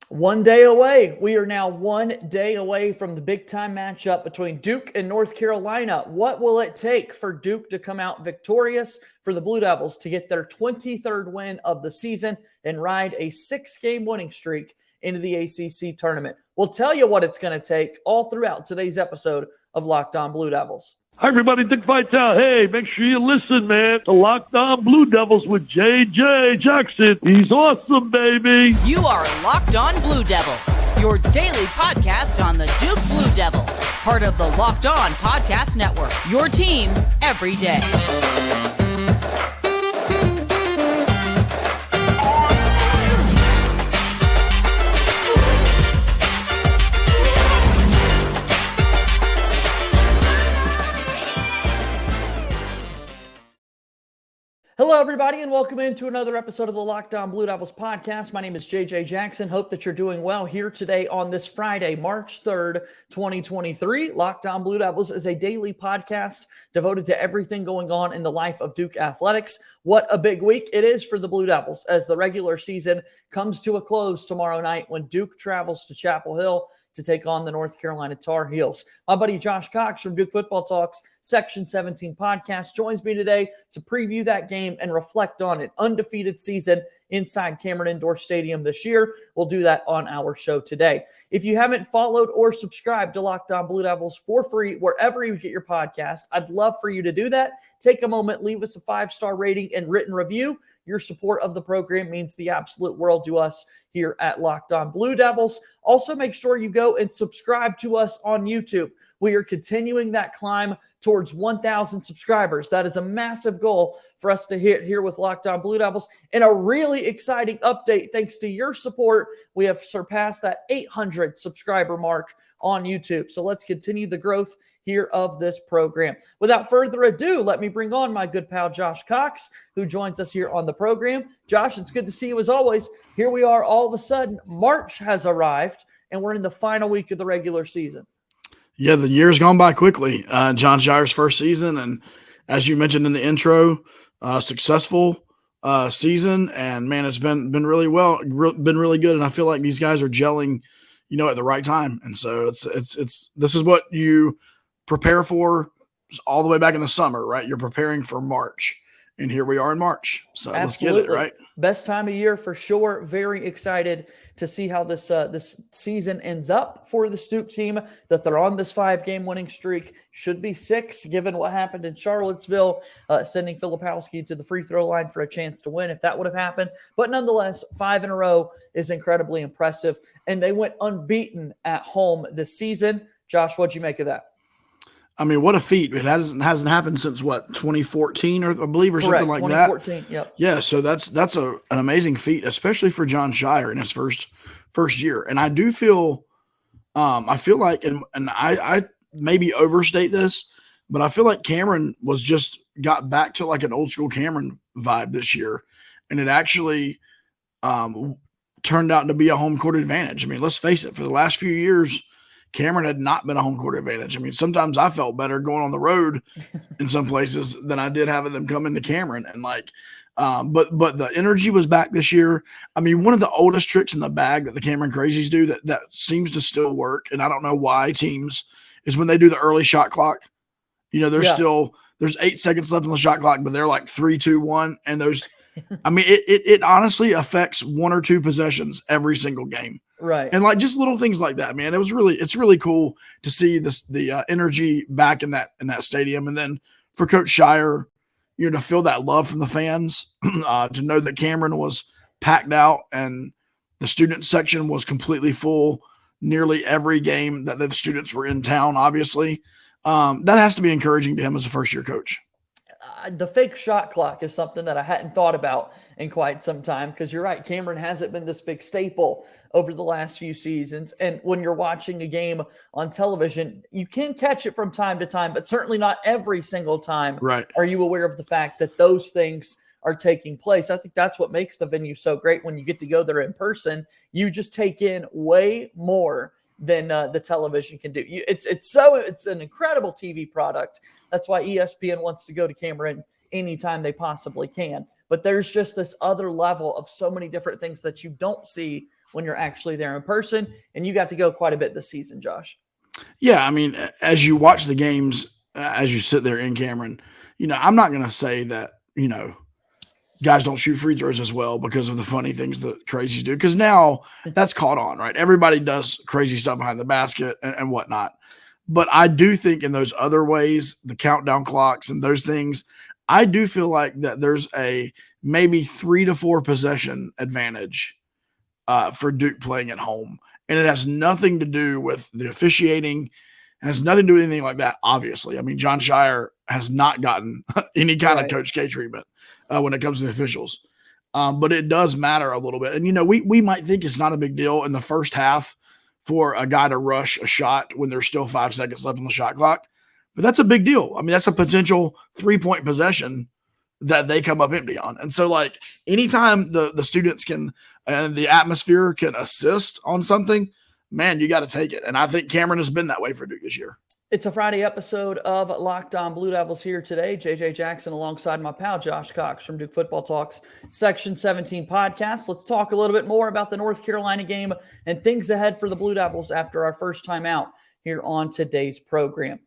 1 day away. We are now 1 day away from the big-time matchup between Duke and North Carolina. What will it take for Duke to come out victorious, for the Blue Devils to get their 23rd win of the season and ride a 6-game winning streak into the ACC tournament? We'll tell you what it's going to take all throughout today's episode of Locked On Blue Devils. Hi, everybody. Dick Vitale. Hey, make sure you listen, man, to Locked On Blue Devils with J.J. Jackson. He's awesome, baby. You are Locked On Blue Devils, your daily podcast on the Duke Blue Devils, part of the Locked On Podcast Network, your team every day. Hello, everybody, and welcome into another episode of the Locked On Blue Devils podcast. My name is JJ Jackson. Hope that you're doing well here today on this Friday, March 3rd, 2023. Locked On Blue Devils is a daily podcast devoted to everything going on in the life of Duke athletics. What a big week it is for the Blue Devils as the regular season comes to a close tomorrow night when Duke travels to Chapel Hill to take on the North Carolina Tar Heels. My buddy Josh Cox from Duke Football Talks Section 17 podcast joins me today to preview that game and reflect on an undefeated season inside Cameron Indoor Stadium this year. We'll do that on our show today. If you haven't followed or subscribed to Locked On Blue Devils for free wherever you get your podcast, I'd love for you to do that. Take a moment, leave us a 5-star rating and written review. Your support of the program means the absolute world to us here at Locked On Blue Devils. Also, make sure you go and subscribe to us on YouTube. We are continuing that climb towards 1,000 subscribers. That is a massive goal for us to hit here with Locked On Blue Devils. And a really exciting update, thanks to your support, we have surpassed that 800 subscriber mark on YouTube. So let's continue the growth here of this program. Without further ado, let me bring on my good pal Josh Cox, who joins us here on the program. Josh, it's good to see you as always. Here we are, all of a sudden, March has arrived, and we're in the final week of the regular season. Yeah, the year's gone by quickly. John Shire's first season, and as you mentioned in the intro, successful season, and man, it's been really well, been really good, and I feel like these guys are gelling, at the right time, and so it's this is what you prepare for all the way back in the summer, right? You're preparing for March, and here we are in March. So Absolutely. Let's get it, right? Best time of year for sure. Very excited to see how this season ends up for the Duke team, that they're on this 5-game winning streak. Should be 6, given what happened in Charlottesville, sending Filipowski to the free throw line for a chance to win if that would have happened. But nonetheless, 5 in a row is incredibly impressive, and they went unbeaten at home this season. Josh, what'd you make of that? I mean, what a feat. It hasn't happened since, 2014, or I believe, or Correct, something like 2014, that? Yep. Yeah, so that's an amazing feat, especially for John Shire in his first year. And I do feel I feel like, and I maybe overstate this, but I feel like Cameron got back to like an old school Cameron vibe this year. And it actually turned out to be a home court advantage. I mean, let's face it, for the last few years, Cameron had not been a home court advantage. I mean, sometimes I felt better going on the road in some places than I did having them come into Cameron. And but the energy was back this year. I mean, one of the oldest tricks in the bag that the Cameron Crazies do that seems to still work, and I don't know why teams, is when they do the early shot clock. There's 8 seconds left on the shot clock, but they're like 3, 2, 1. And I mean, it honestly affects 1 or 2 possessions every single game. Right. And just little things like that, man. It's really cool to see the energy back in that stadium. And then for Coach Shire, to feel that love from the fans, to know that Cameron was packed out and the student section was completely full nearly every game that the students were in town, obviously. That has to be encouraging to him as a first-year coach. The fake shot clock is something that I hadn't thought about in quite some time, because you're right, Cameron hasn't been this big staple over the last few seasons. And when you're watching a game on television, you can catch it from time to time, but certainly not every single time. Right. Are you aware of the fact that those things are taking place? I think that's what makes the venue so great. When you get to go there in person, you just take in way more than the television can do. It's an incredible TV product. That's why ESPN wants to go to Cameron anytime they possibly can. But there's just this other level of so many different things that you don't see when you're actually there in person. And you got to go quite a bit this season, Josh. Yeah, I mean, as you watch the games, as you sit there in Cameron, I'm not going to say that, guys don't shoot free throws as well because of the funny things that crazies do. Because now that's caught on, right? Everybody does crazy stuff behind the basket and whatnot. But I do think in those other ways, the countdown clocks and those things, I do feel like that there's a maybe 3 to 4 possession advantage for Duke playing at home. And it has nothing to do with the officiating. It has nothing to do with anything like that, obviously. I mean, John Shire has not gotten any kind of Coach K treatment when it comes to the officials. But it does matter a little bit. And, we might think it's not a big deal in the first half for a guy to rush a shot when there's still 5 seconds left on the shot clock. But that's a big deal. I mean, that's a potential 3-point possession that they come up empty on. And so, like, anytime the students can and the atmosphere can assist on something, man, you got to take it. And I think Cameron has been that way for Duke this year. It's a Friday episode of Locked On Blue Devils here today. JJ Jackson alongside my pal Josh Cox from Duke Football Talks Section 17 podcast. Let's talk a little bit more about the North Carolina game and things ahead for the Blue Devils after our first time out here on today's program.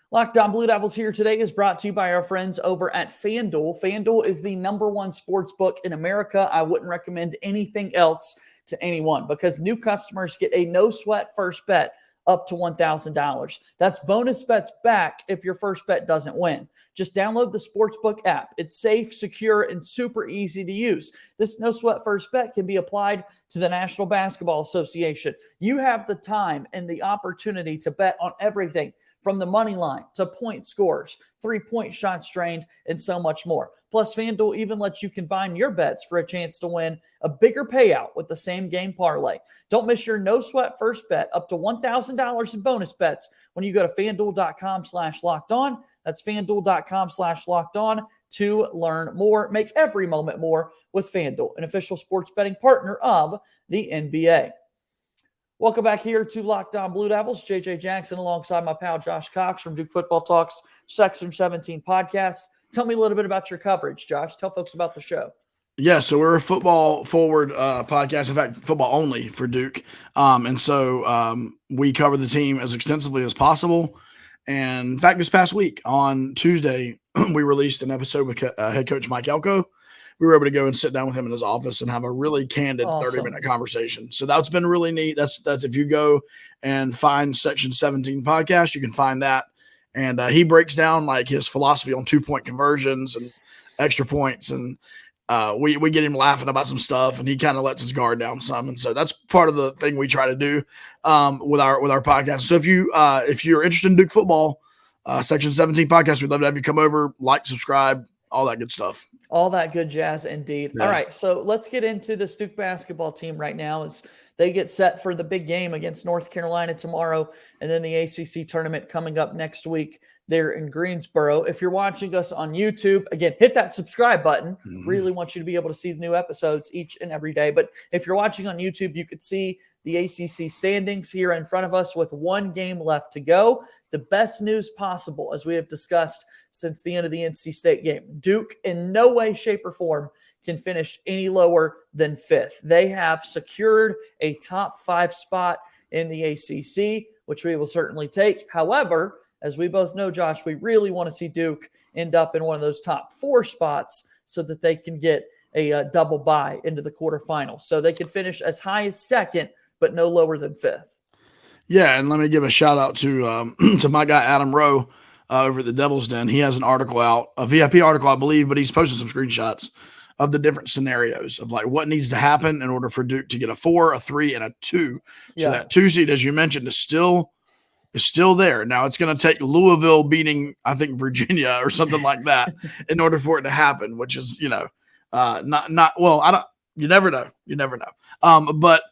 Locked On Blue Devils here today is brought to you by our friends over at FanDuel. FanDuel is the #1 sports book in America. I wouldn't recommend anything else to anyone because new customers get a no-sweat first bet up to $1,000. That's bonus bets back if your first bet doesn't win. Just download the Sportsbook app. It's safe, secure, and super easy to use. This no-sweat first bet can be applied to the National Basketball Association. You have the time and the opportunity to bet on everything from the money line to point scores, 3-point shots drained, and so much more. Plus, FanDuel even lets you combine your bets for a chance to win a bigger payout with the same game parlay. Don't miss your no-sweat first bet up to $1,000 in bonus bets when you go to FanDuel.com/lockedon. That's FanDuel.com/lockedon to learn more. Make every moment more with FanDuel, an official sports betting partner of the NBA. Welcome back here to Locked On Blue Devils. JJ Jackson alongside my pal Josh Cox from Duke Football Talks Section 17 podcast. Tell me a little bit about your coverage, Josh. Tell folks about the show. Yeah, so we're a football forward podcast, in fact, football only for Duke. And so we cover the team as extensively as possible. And in fact, this past week on Tuesday, we released an episode with head coach Mike Elko. We were able to go and sit down with him in his office and have a really candid 30-minute conversation. So that's been really neat. That's if you go and find Section 17 podcast, you can find that. And he breaks down like his philosophy on 2-point conversions and extra points. And we get him laughing about some stuff, and he kind of lets his guard down some. And so that's part of the thing we try to do with our podcast. So if you're interested in Duke football, Section 17 podcast, we'd love to have you come over, like, subscribe, all that good stuff. All that good jazz indeed. Yeah. All right, so let's get into the Duke basketball team right now as they get set for the big game against North Carolina tomorrow and then the ACC tournament coming up next week there in Greensboro. If you're watching us on YouTube, again, hit that subscribe button. Really want you to be able to see the new episodes each and every day. But if you're watching on YouTube, you could see the ACC standings here in front of us with one game left to go. The best news possible, as we have discussed since the end of the NC State game. Duke, in no way, shape, or form, can finish any lower than 5th. They have secured a top 5 spot in the ACC, which we will certainly take. However, as we both know, Josh, we really want to see Duke end up in one of those top 4 spots so that they can get a double bye into the quarterfinals. So they can finish as high as 2nd, but no lower than 5th. Yeah, and let me give a shout out to to my guy Adam Rowe over at the Devil's Den. He has an article out, a VIP article, I believe, but he's posted some screenshots of the different scenarios of like what needs to happen in order for Duke to get a 4, a 3, and a 2. So that 2 seed, as you mentioned, is still there. Now it's going to take Louisville beating, I think, Virginia or something like that in order for it to happen, which is, not well. I don't. You never know. But.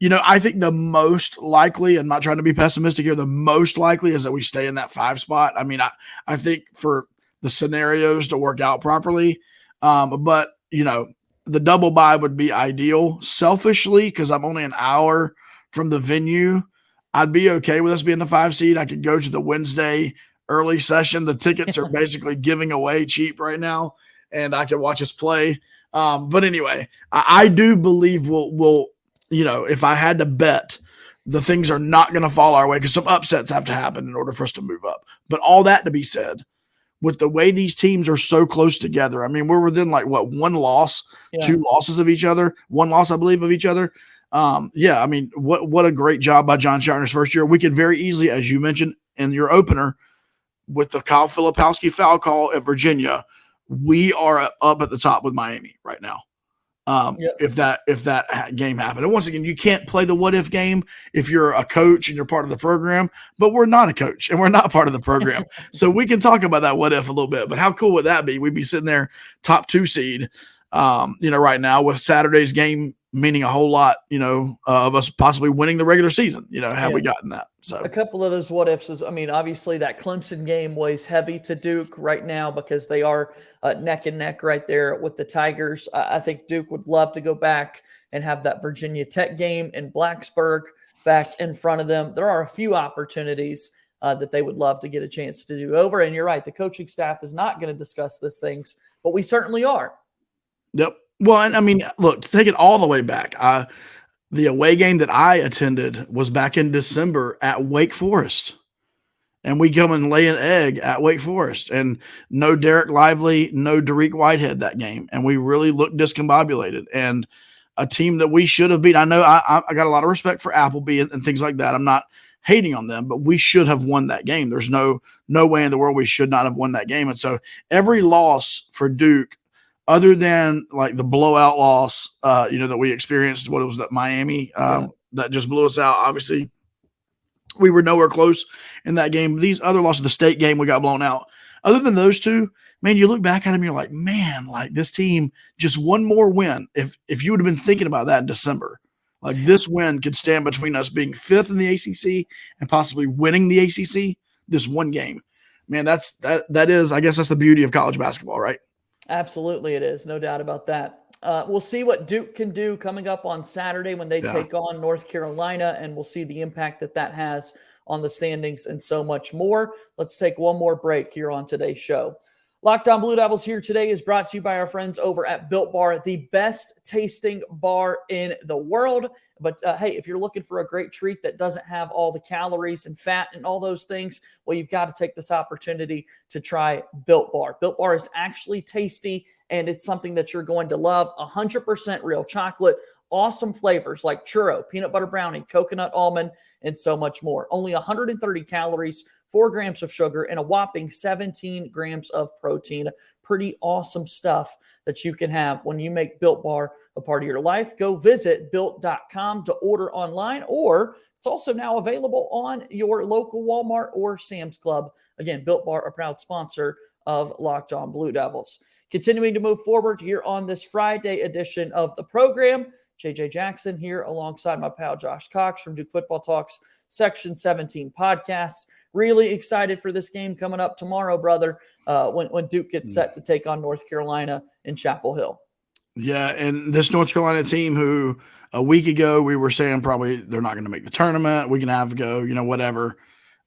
I think the most likely, I'm not trying to be pessimistic here, the most likely is that we stay in that 5 spot. I mean, I think for the scenarios to work out properly, but, the double bye would be ideal. Selfishly, because I'm only an hour from the venue, I'd be okay with us being the 5 seed. I could go to the Wednesday early session. The tickets are basically giving away cheap right now, and I could watch us play. But anyway, I do believe we'll if I had to bet, the things are not going to fall our way because some upsets have to happen in order for us to move up. But all that to be said, with the way these teams are so close together, I mean, we're within one loss, two losses of each other, one loss, I believe, of each other. I mean, what a great job by John Shire in his first year. We could very easily, as you mentioned in your opener, with the Kyle Filipowski foul call at Virginia, we are up at the top with Miami right now. If that game happened. And once again, you can't play the what if game if you're a coach and you're part of the program, but we're not a coach and we're not part of the program. So we can talk about that what if a little bit, but how cool would that be? We'd be sitting there top 2 seed, right now with Saturday's game meaning a whole lot, of us possibly winning the regular season, had we gotten that. So a couple of those what ifs is, I mean, obviously that Clemson game weighs heavy to Duke right now because they are neck and neck right there with the Tigers. I think Duke would love to go back and have that Virginia Tech game in Blacksburg back in front of them. There are a few opportunities that they would love to get a chance to do over. And you're right, the coaching staff is not going to discuss these things, but we certainly are. Yep. Well, and I mean, look, to take it all the way back, the away game that I attended was back in December at Wake Forest. And we come and lay an egg at Wake Forest. And no Derek Lively, no Dariq Whitehead that game. And we really looked discombobulated. And a team that we should have beat. I know I got a lot of respect for Appleby and things like that. I'm not hating on them, but we should have won that game. There's no way in the world we should not have won that game. And so every loss for Duke, other than like the blowout loss, that we experienced, what it was that Miami that just blew us out. Obviously, we were nowhere close in that game. These other losses, the state game, we got blown out. Other than those two, man, you look back at them, you're like, man, like this team, just one more win. If you would have been thinking about that in December, like this win could stand between us being 5th in the ACC and possibly winning the ACC. This one game, man, that is, I guess that's the beauty of college basketball, right? Absolutely it is. No doubt about that. We'll see what Duke can do coming up on Saturday when they take on North Carolina, and we'll see the impact that has on the standings and so much more. Let's take one more break here on today's show. Locked On Blue Devils here today is brought to you by our friends over at Built Bar, the best tasting bar in the world. But hey, if you're looking for a great treat that doesn't have all the calories and fat and all those things, well, you've got to take this opportunity to try Built Bar. Built Bar is actually tasty, and it's something that you're going to love. 100% real chocolate, awesome flavors like churro, peanut butter brownie, coconut almond, and so much more. Only 130 calories, 4 grams of sugar, and a whopping 17 grams of protein. Pretty awesome stuff that you can have when you make Built Bar a part of your life. Go visit built.com to order online, or it's also now available on your local Walmart or Sam's Club. Again, Built Bar, a proud sponsor of Locked On Blue Devils. Continuing to move forward here on this Friday edition of the program, JJ Jackson here alongside my pal Josh Cox from Duke Football Talks Section 17 podcast. Really excited for this game coming up tomorrow, brother, when Duke gets set to take on North Carolina in Chapel Hill. Yeah, and this North Carolina team who a week ago we were saying probably they're not going to make the tournament, we can have to go, whatever.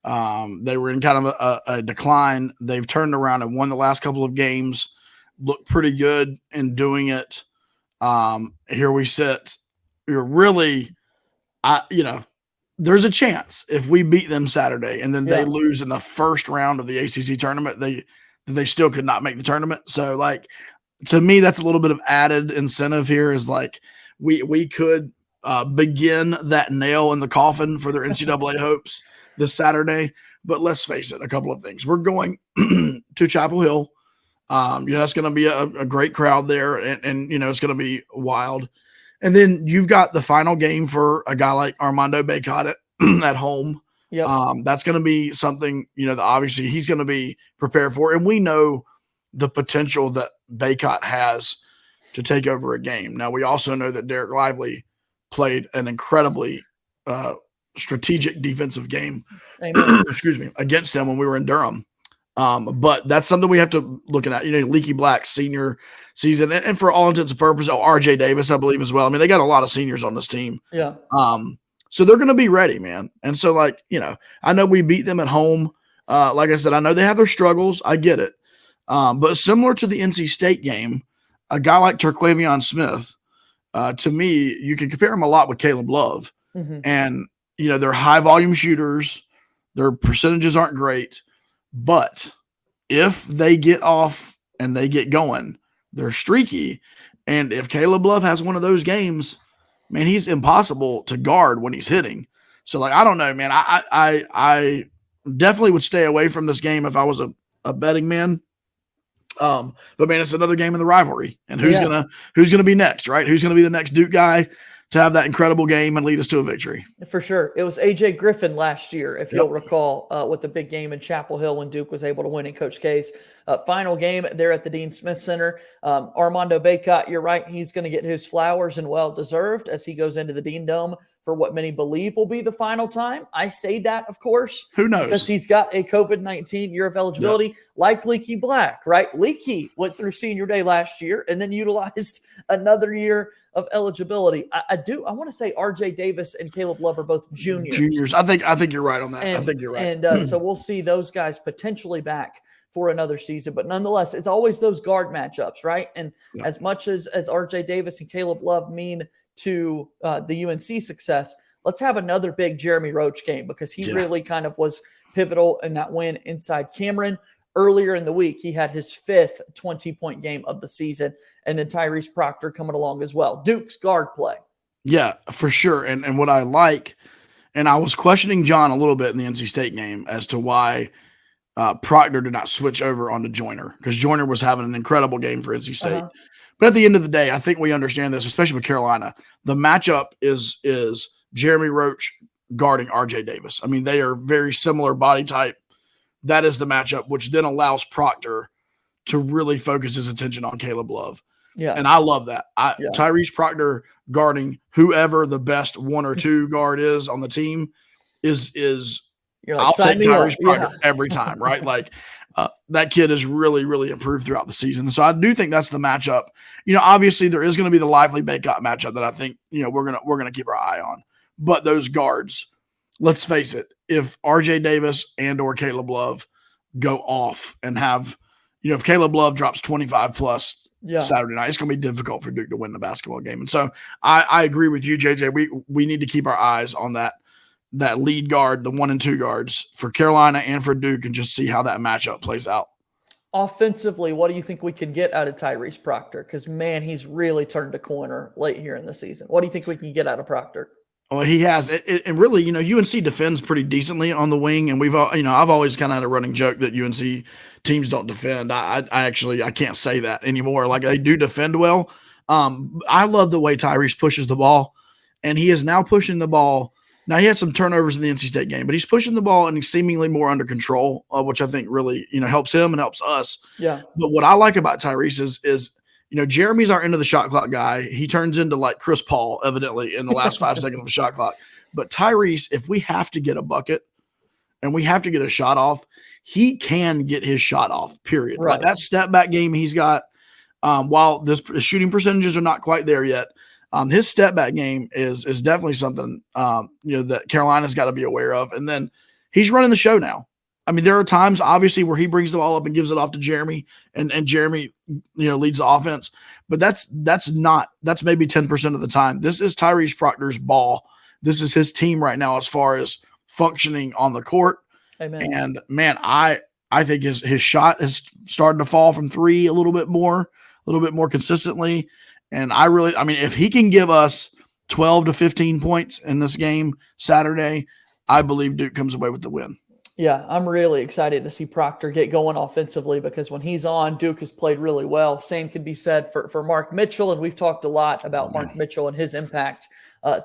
They were in kind of a decline. They've turned around and won the last couple of games, looked pretty good in doing it. Here we sit. You're really, there's a chance if we beat them Saturday and then they lose in the first round of the ACC tournament, they still could not make the tournament. So, to me, that's a little bit of added incentive here is we could begin that nail in the coffin for their NCAA hopes this Saturday. But let's face it, a couple of things. We're going to Chapel Hill. That's going to be a great crowd there, and it's going to be wild. And then you've got the final game for a guy like Armando Bacot at home. Yep. That's going to be something, that obviously he's going to be prepared for. And we know the potential that Bacot has to take over a game. Now, we also know that Derek Lively played an incredibly strategic defensive game against him when we were in Durham. But that's something we have to look at. Leaky Black's senior season, and for all intents and purposes, RJ Davis, I believe, as well. I mean, they got a lot of seniors on this team. Yeah. So they're going to be ready, man. And so, I know we beat them at home. Like I said, I know they have their struggles. I get it. But similar to the NC State game, a guy like Terquavion Smith to me, you can compare him a lot with Caleb Love. Mm-hmm. And, they're high volume shooters. Their percentages aren't great. But if they get off and they get going, they're streaky. And if Caleb Love has one of those games, man, he's impossible to guard when he's hitting. So, I don't know, man. I definitely would stay away from this game if I was a betting man. But man, it's another game in the rivalry, and who's gonna be next, right? Who's gonna be the next Duke guy to have that incredible game and lead us to a victory? For sure. It was AJ Griffin last year, if you'll recall, with the big game in Chapel Hill when Duke was able to win in Coach K's final game there at the Dean Smith Center. Armando Bacot, you're right. He's going to get his flowers, and well-deserved, as he goes into the Dean Dome for what many believe will be the final time. I say that, of course. Who knows? Because he's got a COVID-19 year of eligibility, like Leaky Black, right? Leaky went through senior day last year and then utilized another year of eligibility. I want to say RJ Davis and Caleb Love are both juniors. I think you're right on that. I think you're right. And so we'll see those guys potentially back for another season. But nonetheless, it's always those guard matchups, right? And as much as RJ Davis and Caleb Love mean to the UNC success, let's have another big Jeremy Roach game, because he really kind of was pivotal in that win inside Cameron. Earlier in the week, he had his 5th 20-point game of the season, and then Tyrese Proctor coming along as well. Duke's guard play. Yeah, for sure. And what I like, and I was questioning John a little bit in the NC State game as to why Proctor did not switch over onto Joyner, because Joyner was having an incredible game for NC State. But at the end of the day, I think we understand this, especially with Carolina. The matchup is Jeremy Roach guarding RJ Davis. I mean, they are very similar body type. That is the matchup, which then allows Proctor to really focus his attention on Caleb Love. Yeah. And I love that. Tyrese Proctor guarding whoever the best 1 or 2 guard is on the team is You're like, I'll take Tyrese Proctor Yeah. every time, right? That kid has really, really improved throughout the season. So I do think that's the matchup. Obviously there is going to be the Lively Bacot matchup that I think, we're going to keep our eye on. But those guards, let's face it, if RJ Davis and or Caleb Love go off and have, if Caleb Love drops 25 plus Saturday night, it's going to be difficult for Duke to win the basketball game. And so I agree with you, JJ. We need to keep our eyes on that lead guard, the 1 and 2 guards for Carolina and for Duke, and just see how that matchup plays out. Offensively, what do you think we can get out of Tyrese Proctor? Because, man, he's really turned a corner late here in the season. What do you think we can get out of Proctor? Well, he has. And really, UNC defends pretty decently on the wing. And I've always kind of had a running joke that UNC teams don't defend. I can't say that anymore. They do defend well. I love the way Tyrese pushes the ball, and he is now pushing the ball. Now, he had some turnovers in the NC State game, but he's pushing the ball and he's seemingly more under control, which I think really, helps him and helps us. Yeah. But what I like about Tyrese is Jeremy's our end of the shot clock guy. He turns into like Chris Paul, evidently, in the last 5 seconds of the shot clock. But Tyrese, if we have to get a bucket and we have to get a shot off, he can get his shot off, period. Right. That step back game he's got, while his shooting percentages are not quite there yet, his step back game is definitely something, that Carolina's got to be aware of. And then he's running the show now. I mean, there are times obviously where he brings the ball up and gives it off to Jeremy and Jeremy, leads the offense, but that's maybe 10% of the time. This is Tyrese Proctor's ball. This is his team right now, as far as functioning on the court. Amen. And man, I think his shot is starting to fall from 3 a little bit more consistently. And if he can give us 12 to 15 points in this game Saturday, I believe Duke comes away with the win. Yeah, I'm really excited to see Proctor get going offensively, because when he's on, Duke has played really well. Same can be said for Mark Mitchell, and we've talked a lot about Mark Mitchell and his impact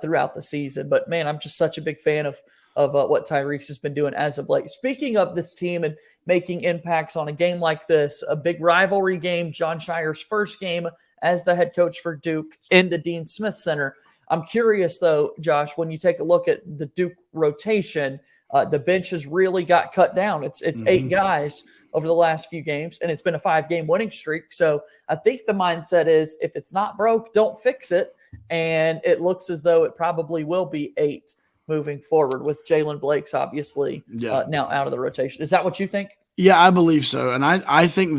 throughout the season. But, man, I'm just such a big fan of what Tyrese has been doing as of late. Speaking of this team and making impacts on a game like this, a big rivalry game, Jon Scheyer's first game as the head coach for Duke in the Dean Smith Center. I'm curious, though, Josh, when you take a look at the Duke rotation, the bench has really got cut down. It's 8 guys over the last few games, and it's been a 5-game winning streak. So I think the mindset is, if it's not broke, don't fix it. And it looks as though it probably will be 8 moving forward, with Jalen Blake's obviously now out of the rotation. Is that what you think? Yeah, I believe so. And I think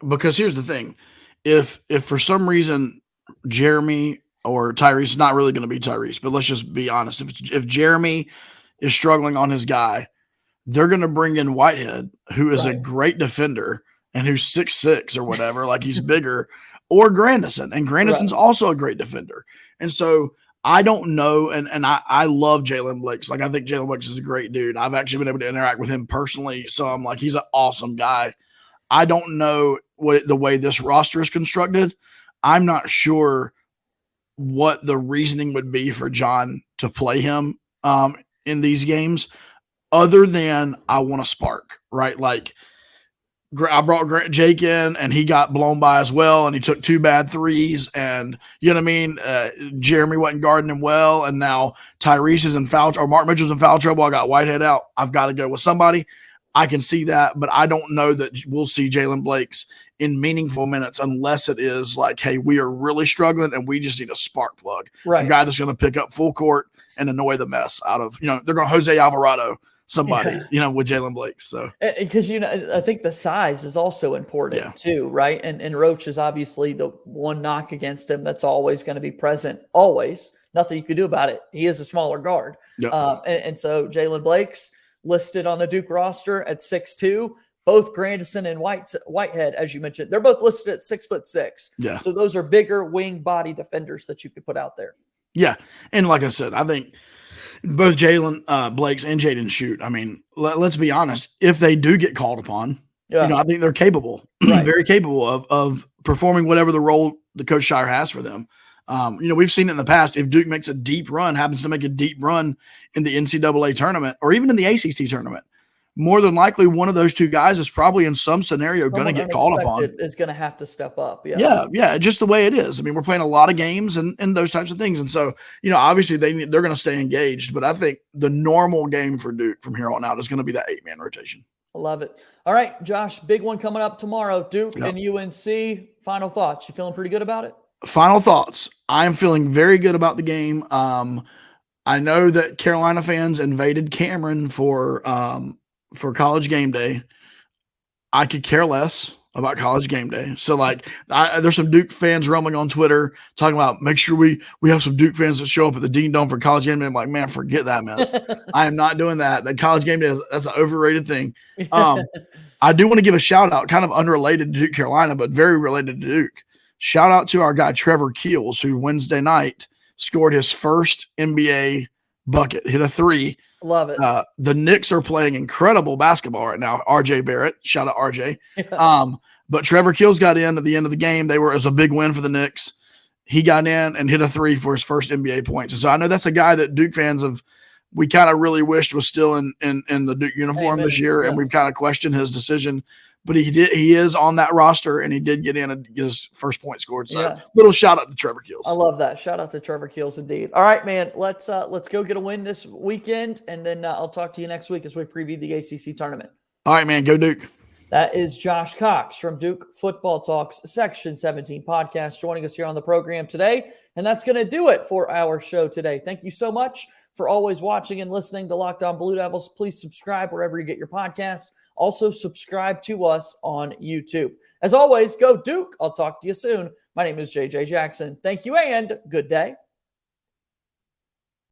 because here's the thing. If for some reason Jeremy or Tyrese is not really going to be Tyrese, but let's just be honest. If Jeremy is struggling on his guy, they're going to bring in Whitehead, who is a great defender and who's 6'6" or whatever, like he's bigger, or Grandison. And Grandison's also a great defender. And so I don't know. And I love Jalen Blake. Like, I think Jalen Blake is a great dude. I've actually been able to interact with him personally. So I'm like, he's an awesome guy. I don't know the way this roster is constructed. I'm not sure what the reasoning would be for John to play him in these games, other than I want to spark, right? Like, I brought Jake in, and he got blown by as well, and he took 2 bad threes, and you know what I mean? Jeremy wasn't guarding him well, and now Tyrese is in foul trouble, or Mark Mitchell's in foul trouble. I got Whitehead out. I've got to go with somebody. I can see that, but I don't know that we'll see Jalen Blake's in meaningful minutes unless it is like, hey, we are really struggling and we just need a spark plug. A guy that's going to pick up full court and annoy the mess out of, they're going to Jose Alvarado somebody, with Jalen Blake. So because I think the size is also important too, right? And Roach is obviously the one knock against him that's always going to be present. Always, nothing you could do about it. He is a smaller guard, and so Jalen Blake's listed on the Duke roster at 6'2". Both Grandison and Whitehead, as you mentioned, they're both listed at 6'6". Yeah. So those are bigger wing body defenders that you could put out there. Yeah, and like I said, I think both Jalen Blakes and Jaden shoot. I mean, let's be honest. If they do get called upon, I think they're capable, very capable of performing whatever the role the Coach Shire has for them. We've seen it in the past. If Duke makes a deep run, happens to make a deep run in the NCAA tournament or even in the ACC tournament, more than likely one of those two guys is probably in some scenario going to get called upon. Is going to have to step up. Yeah, just the way it is. I mean, we're playing a lot of games and those types of things. And so, obviously they're going to stay engaged, but I think the normal game for Duke from here on out is going to be that 8-man rotation. I love it. All right, Josh, big one coming up tomorrow, Duke and UNC. Final thoughts. You feeling pretty good about it? Final thoughts. I'm feeling very good about the game. I know that Carolina fans invaded Cameron for College Game Day. I could care less about College Game Day. So, there's some Duke fans rumbling on Twitter talking about make sure we have some Duke fans that show up at the Dean Dome for College Game Day. I'm like, man, forget that mess. I am not doing that. That College Game Day that's an overrated thing. I do want to give a shout out, kind of unrelated to Duke Carolina, but very related to Duke. Shout out to our guy, Trevor Keels, who Wednesday night scored his first NBA bucket, hit a 3. Love it. The Knicks are playing incredible basketball right now. RJ Barrett, shout out RJ. But Trevor Keels got in at the end of the game. It was a big win for the Knicks. He got in and hit a 3 for his first NBA points. And so I know that's a guy that Duke fans we kind of really wished was still in the Duke uniform this year, and we've kind of questioned his decision. But he is on that roster, and he did get in and get his first point scored. So little shout out to Trevor Keels. I love that. Shout out to Trevor Keels indeed. All right, man. Let's go get a win this weekend, and then I'll talk to you next week as we preview the ACC tournament. All right, man. Go Duke. That is Josh Cox from Duke Football Talks Section 17 podcast joining us here on the program today. And that's going to do it for our show today. Thank you so much for always watching and listening to Locked On Blue Devils. Please subscribe wherever you get your podcasts. Also, subscribe to us on YouTube. As always, go Duke. I'll talk to you soon. My name is JJ Jackson. Thank you and good day.